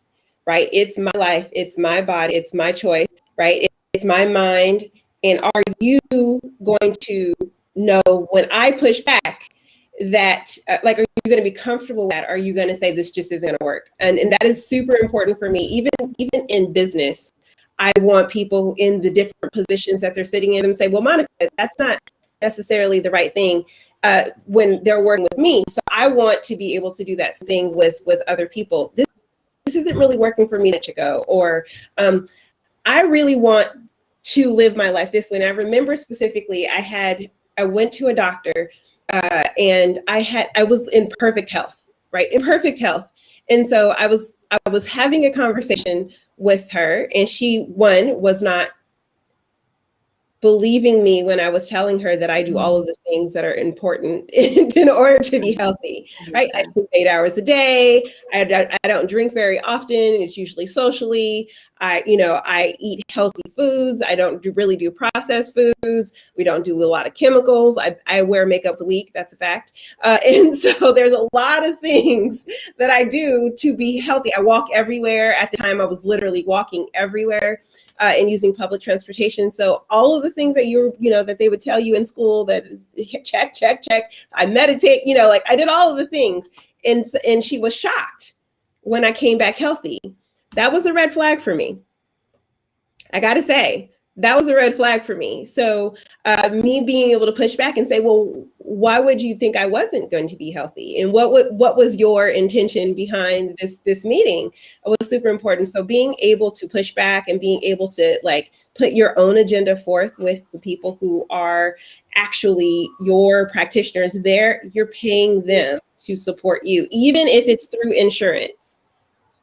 right? It's my life, it's my body, it's my choice, right? It's my mind. And are you going to know when I push back that, are you going to be comfortable with that? Are you going to say this just isn't going to work? And that is super important for me. Even in business, I want people in the different positions that they're sitting in them say, well, Monica, that's not necessarily the right thing when they're working with me. So I want to be able to do that thing with other people. This isn't really working for me to go, or I really want to live my life this way. And I remember specifically, I went to a doctor and I was in perfect health, right? In perfect health. And so I was having a conversation with her, and she, one, was not believing me when I was telling her that I do all of the things that are important in order to be healthy, right? I sleep 8 hours a day. I don't drink very often. It's usually socially. I eat healthy foods. I don't really do processed foods. We don't do a lot of chemicals. I wear makeup a week. That's a fact. And so there's a lot of things that I do to be healthy. I walk everywhere. At the time, I was literally walking everywhere. And using public transportation. So all of the things that that they would tell you in school, that is check, check, check. I meditate, like I did all of the things. And she was shocked when I came back healthy. That was a red flag for me. I got to say, that was a red flag for me. So me being able to push back and say, well, why would you think I wasn't going to be healthy? And what was your intention behind this meeting? It was super important. So being able to push back and being able to put your own agenda forth with the people who are actually your practitioners there, you're paying them to support you, even if it's through insurance.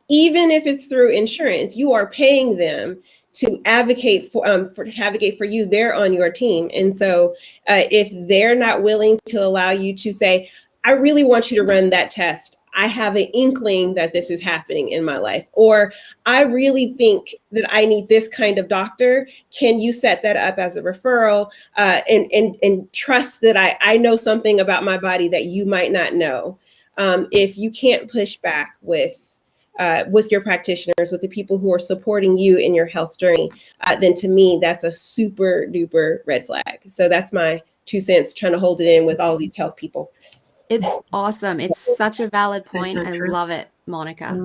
Even if it's through insurance, you are paying them to advocate for you. They're on your team. And so if they're not willing to allow you to say, I really want you to run that test. I have an inkling that this is happening in my life, or I really think that I need this kind of doctor. Can you set that up as a referral and trust that I know something about my body that you might not know? If you can't push back with your practitioners, with the people who are supporting you in your health journey, then to me, that's a super duper red flag. So that's my 2 cents, trying to hold it in with all these health people. It's awesome. It's such a valid point. So I true. love it, Monica.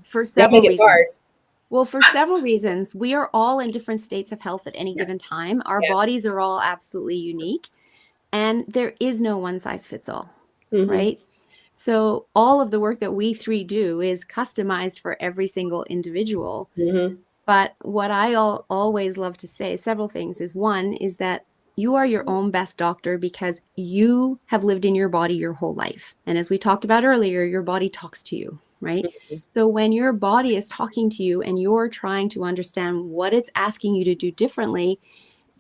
For several reasons. Well, for several reasons, we are all in different states of health at any given time. Our bodies are all absolutely unique, and there is no one size fits all, right? So all of the work that we three do is customized for every single individual. But what I always love to say, several things, is one is that you are your own best doctor because you have lived in your body your whole life. And as we talked about earlier, your body talks to you, right? So when your body is talking to you and you're trying to understand what it's asking you to do differently,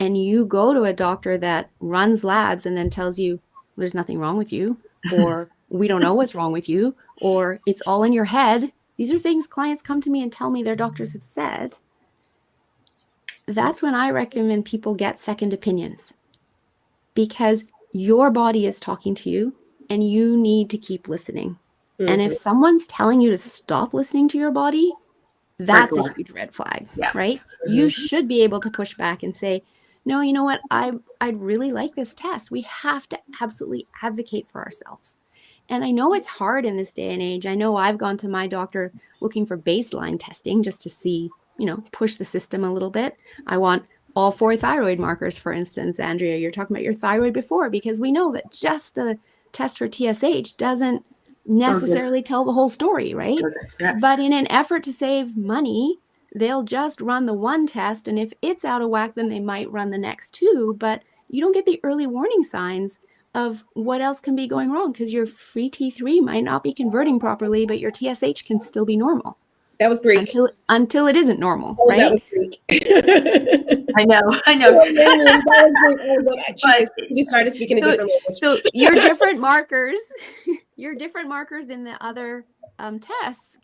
and you go to a doctor that runs labs and then tells you there's nothing wrong with you, or we don't know what's wrong with you, or it's all in your head. These are things clients come to me and tell me their doctors have said. That's when I recommend people get second opinions, because your body is talking to you and you need to keep listening. And if someone's telling you to stop listening to your body, that's a huge red flag, right? You should be able to push back and say, no, you know what? I'd really like this test. We have to absolutely advocate for ourselves. And I know it's hard in this day and age. I know I've gone to my doctor looking for baseline testing just to see, push the system a little bit. I want all 4 thyroid markers, for instance. Andrea, you're talking about your thyroid before, because we know that just the test for TSH doesn't necessarily tell the whole story, right? But in an effort to save money, they'll just run the one test. And if it's out of whack, then they might run the next 2. But you don't get the early warning signs of what else can be going wrong, because your free T3 might not be converting properly, but your TSH can still be normal. That was Greek. Until it isn't normal, right? That was Greek. I know. That was Greek. You started speaking a different language. So your different markers, in the other tests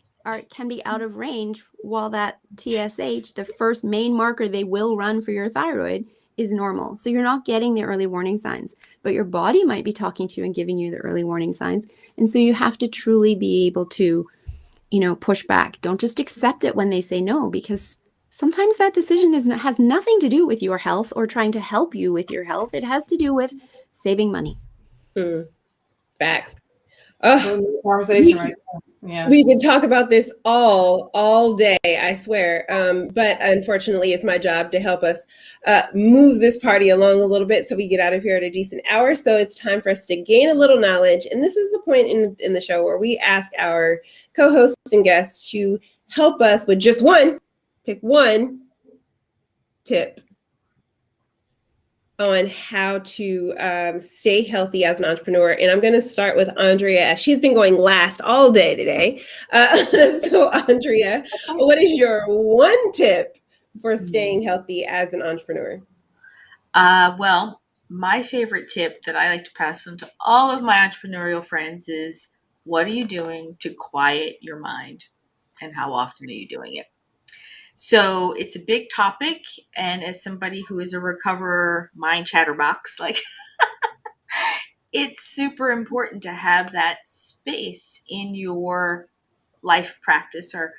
can be out of range, while that TSH, the first main marker they will run for your thyroid, is normal. So you're not getting the early warning signs, but your body might be talking to you and giving you the early warning signs. And so you have to truly be able to, push back. Don't just accept it when they say no, because sometimes that decision has nothing to do with your health or trying to help you with your health. It has to do with saving money. Facts. Conversation right now. Yeah. We could talk about this all day, I swear. But unfortunately, it's my job to help us move this party along a little bit so we get out of here at a decent hour. So it's time for us to gain a little knowledge. And this is the point in the show where we ask our co-hosts and guests to help us with just pick one tip on how to stay healthy as an entrepreneur. And I'm going to start with Andrea. She's been going last all day today. So Andrea, what is your one tip for staying healthy as an entrepreneur? Well, my favorite tip that I like to pass on to all of my entrepreneurial friends is, what are you doing to quiet your mind? And how often are you doing it? So it's a big topic. And as somebody who is a recoverer mind chatterbox, like, it's super important to have that space in your life practice, or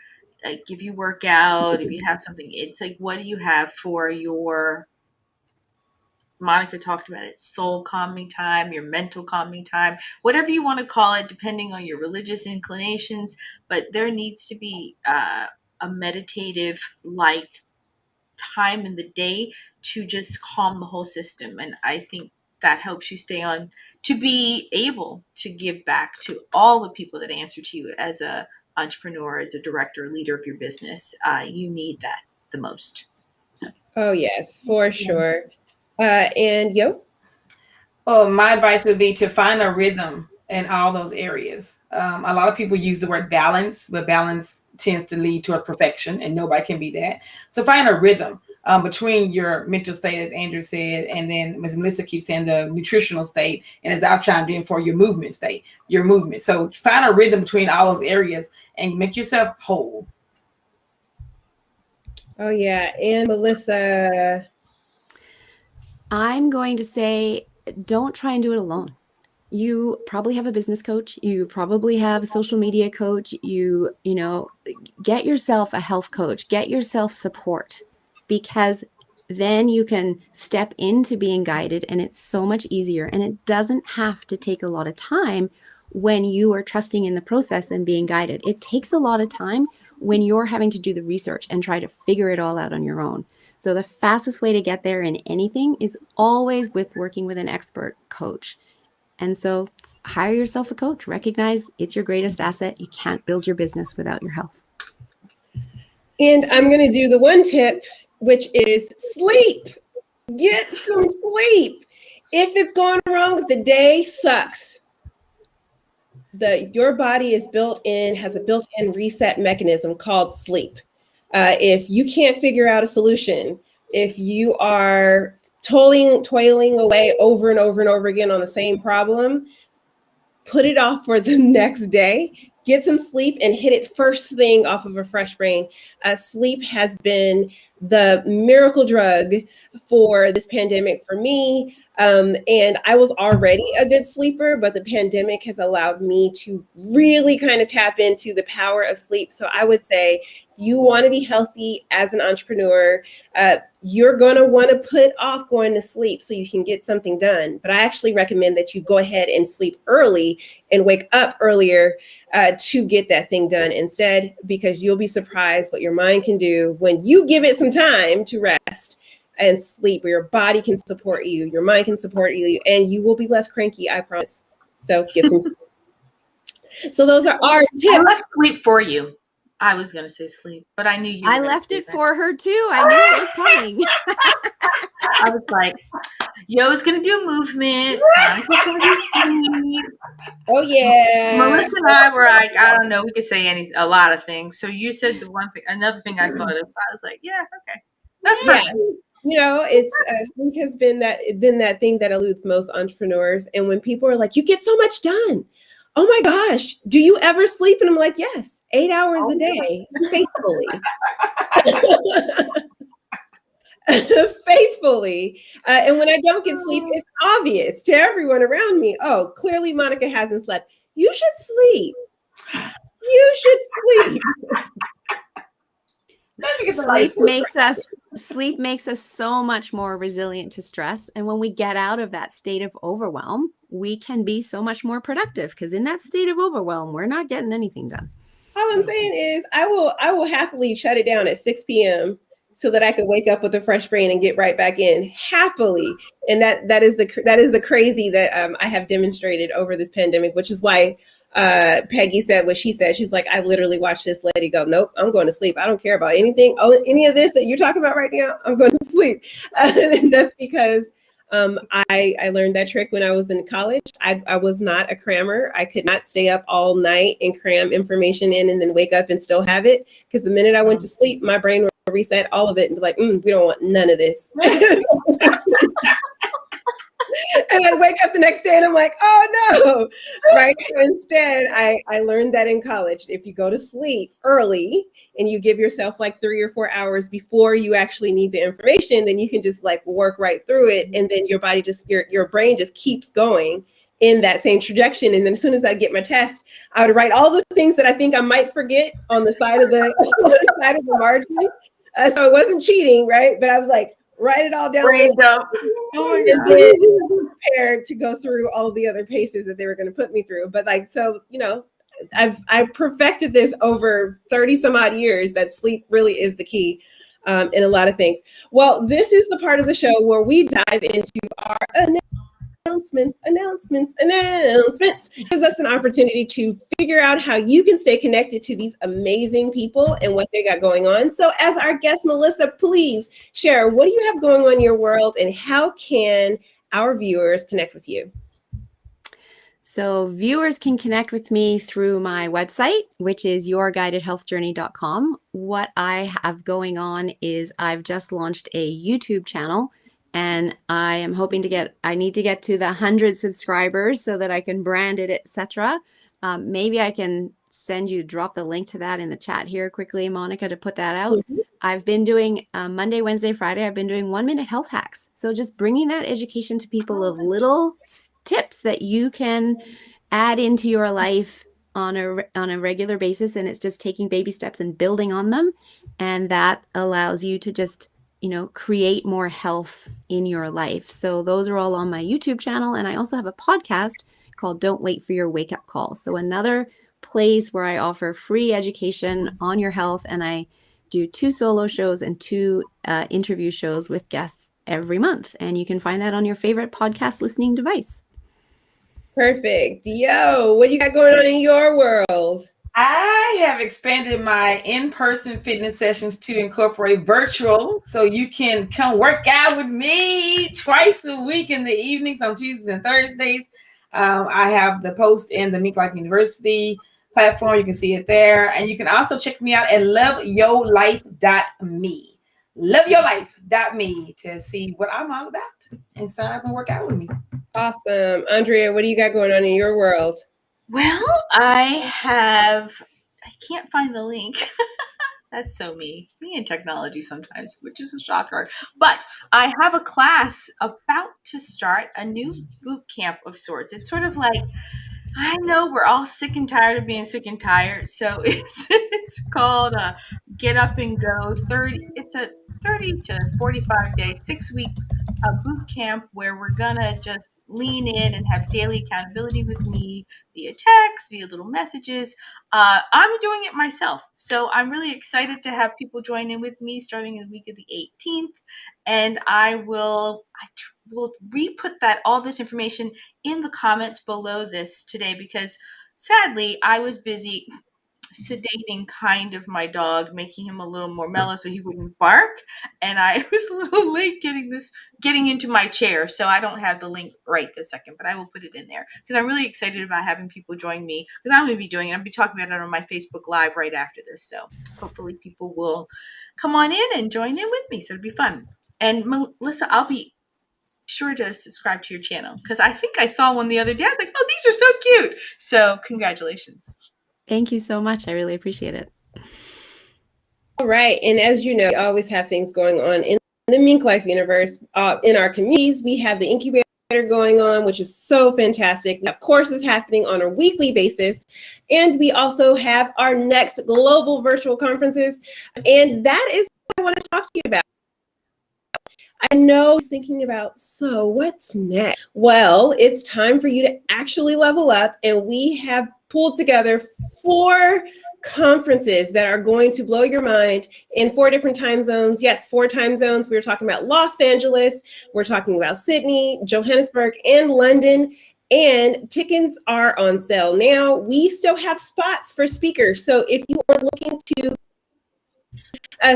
like if you work out, if you have something, it's like, what do you have for your, Monica talked about it, soul calming time, your mental calming time, whatever you want to call it, depending on your religious inclinations. But there needs to be a meditative like time in the day to just calm the whole system. And I think that helps you stay on, to be able to give back to all the people that answer to you as a entrepreneur, as a director, leader of your business. You need that the most. Oh, yes, for sure. And Yo? Well, my advice would be to find a rhythm in all those areas. A lot of people use the word balance, but balance tends to lead towards perfection, and nobody can be that. So find a rhythm between your mental state, as Andrew said, and then Ms. Melissa keeps saying the nutritional state, and as I've chimed in for your movement state, your movement. So find a rhythm between all those areas and make yourself whole. Oh, yeah. And Melissa? I'm going to say, don't try and do it alone. You probably have a business coach. You probably have a social media coach. You know, get yourself a health coach, get yourself support, because then you can step into being guided, and it's so much easier. And it doesn't have to take a lot of time when you are trusting in the process and being guided. It takes a lot of time when you're having to do the research and try to figure it all out on your own. So the fastest way to get there in anything is always with working with an expert coach. And so hire yourself a coach. Recognize it's your greatest asset. You can't build your business without your health. And I'm going to do the one tip, which is sleep. Get some sleep. If it's going wrong with the day, sucks. Your body has a built-in reset mechanism called sleep. If you can't figure out a solution, if you are toiling away over and over and over again on the same problem, put it off for the next day. Get some sleep and hit it first thing off of a fresh brain. Sleep has been the miracle drug for this pandemic for me. And I was already a good sleeper, but the pandemic has allowed me to really kind of tap into the power of sleep. So I would say, you want to be healthy as an entrepreneur, you're going to want to put off going to sleep so you can get something done. But I actually recommend that you go ahead and sleep early and wake up earlier to get that thing done instead, because you'll be surprised what your mind can do when you give it some time to rest and sleep, where your body can support you, your mind can support you, and you will be less cranky, I promise. So get some sleep. So those are our tips. I left sleep for you. I was going to say sleep, but I knew you. I left it for her too. I knew it was coming. I was like, Yo's going to do movement. Monica's going to do sleep. Oh, yeah. Melissa and I were like, I don't know. We could say a lot of things. So you said the one thing, another thing I thought of. I was like, yeah, okay. That's perfect. Yeah. You know, it's sleep has been that thing that eludes most entrepreneurs. And when people are like, you get so much done. Oh my gosh, do you ever sleep? And I'm like, yes, 8 hours a day, faithfully. Faithfully. And when I don't get sleep, it's obvious to everyone around me. Oh, clearly Monica hasn't slept. You should sleep. You should sleep. Sleep makes us so much more resilient to stress. And when we get out of that state of overwhelm, we can be so much more productive, because in that state of overwhelm, we're not getting anything done. All I'm saying is I will happily shut it down at 6 p.m. so that I could wake up with a fresh brain and get right back in happily. And that is the crazy that I have demonstrated over this pandemic, which is why Peggy said what she said. She's like, I literally watched this lady go, nope, I'm going to sleep. I don't care about anything. Any of this that you're talking about right now, I'm going to sleep. And that's because I learned that trick when I was in college. I was not a crammer. I could not stay up all night and cram information in and then wake up and still have it. Because the minute I went to sleep, my brain would reset all of it and be like, we don't want none of this. And I wake up the next day and I'm like, oh no, right? So instead, I learned that in college, if you go to sleep early and you give yourself like 3 or 4 hours before you actually need the information, then you can just like work right through it. And then your body just, your brain just keeps going in that same trajectory. And then as soon as I get my test, I would write all the things that I think I might forget on the side of the, on the side of the margin. So it wasn't cheating, right? But I was like, write it all down. Brained up. Oh my And God. then prepared to go through all the other paces that they were going to put me through. But like, so, you know, I've perfected this over 30 some odd years, that sleep really is the key in a lot of things. Well, this is the part of the show where we dive into our announcements. It gives us an opportunity to figure out how you can stay connected to these amazing people and what they got going on. So as our guest, Melissa, please share, what do you have going on in your world and how can our viewers connect with you? So viewers can connect with me through my website, which is yourguidedhealthjourney.com. What I have going on is I've just launched a YouTube channel, and I am hoping I need to get to the 100 subscribers so that I can brand it, etc. Maybe I can drop the link to that in the chat here quickly, Monica, to put that out. Mm-hmm. I've been doing Monday, Wednesday, Friday, I've been doing 1-minute health hacks. So just bringing that education to people of little tips that you can add into your life on a regular basis. And it's just taking baby steps and building on them. And that allows you to just, you know, create more health in your life. So those are all on my YouTube channel. And I also have a podcast called Don't Wait for Your Wake Up Call. So another place where I offer free education on your health. And I do 2 solo shows and 2 interview shows with guests every month. And you can find that on your favorite podcast listening device. Perfect. Yo, what do you got going on in your world? I have expanded my in-person fitness sessions to incorporate virtual, so you can come work out with me twice a week in the evenings on Tuesdays and Thursdays. I have the post in the Meek Life University platform. You can see it there. And you can also check me out at loveyourlife.me. Loveyourlife.me to see what I'm all about and sign up and work out with me. Awesome. Andrea, what do you got going on in your world? Well, I can't find the link. That's so me and technology sometimes, which is a shocker. But I have a class about to start, a new boot camp of sorts. It's sort of like, I know we're all sick and tired of being sick and tired. So it's called Get Up and Go 30. It's a 30 to 45 days, 6 weeks boot camp where we're gonna just lean in and have daily accountability with me via text, via little messages. I'm doing it myself. So I'm really excited to have people join in with me starting in the week of the 18th. And I will re-put all this information in the comments below this today, because sadly I was busy sedating kind of my dog, making him a little more mellow so he wouldn't bark, and I was a little late getting into my chair, so I don't have the link right this second, but I will put it in there because I'm really excited about having people join me, because I'm going to be doing it. I'll be talking about it on my Facebook Live right after this, so hopefully people will come on in and join in with me, so it'll be fun. And Melissa, I'll be sure to subscribe to your channel because I think I saw one the other day. I was like, oh, these are so cute. So congratulations. Thank you so much. I really appreciate it. All right. And as you know, we always have things going on in the Mink Life universe. In our communities, we have the incubator going on, which is so fantastic. We have courses happening on a weekly basis. And we also have our next global virtual conferences. And that is what I want to talk to you about. I know thinking about, so what's next? Well, it's time for you to actually level up, and we have pulled together 4 conferences that are going to blow your mind in 4 different time zones. Yes, 4 time zones. We were talking about Los Angeles, we're talking about Sydney, Johannesburg, and London. And tickets are on sale now. We still have spots for speakers. So if you are looking to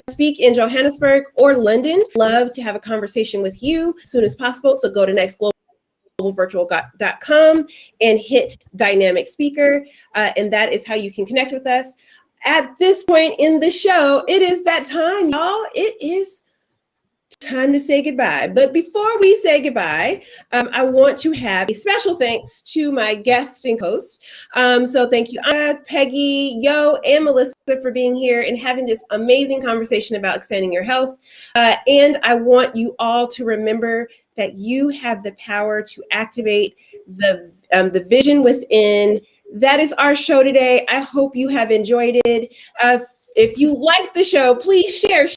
speak in Johannesburg or London, love to have a conversation with you as soon as possible. So go to nextglobalvirtual.com and hit dynamic speaker. And that is how you can connect with us. at this point in the show, it is that time, y'all. It is time to say goodbye. But before we say goodbye, I want to have a special thanks to my guest and host. So thank you, Anna, Peggy, Yo, and Melissa for being here and having this amazing conversation about expanding your health. And I want you all to remember that you have the power to activate the vision within. That is our show today. I hope you have enjoyed it. If you like the show, please share,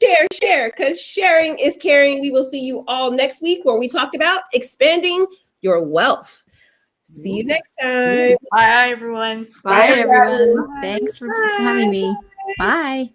because sharing is caring. We will see you all next week where we talk about expanding your wealth. See you next time. Bye, everyone. Bye, everyone. Bye. Thanks for having me. Bye.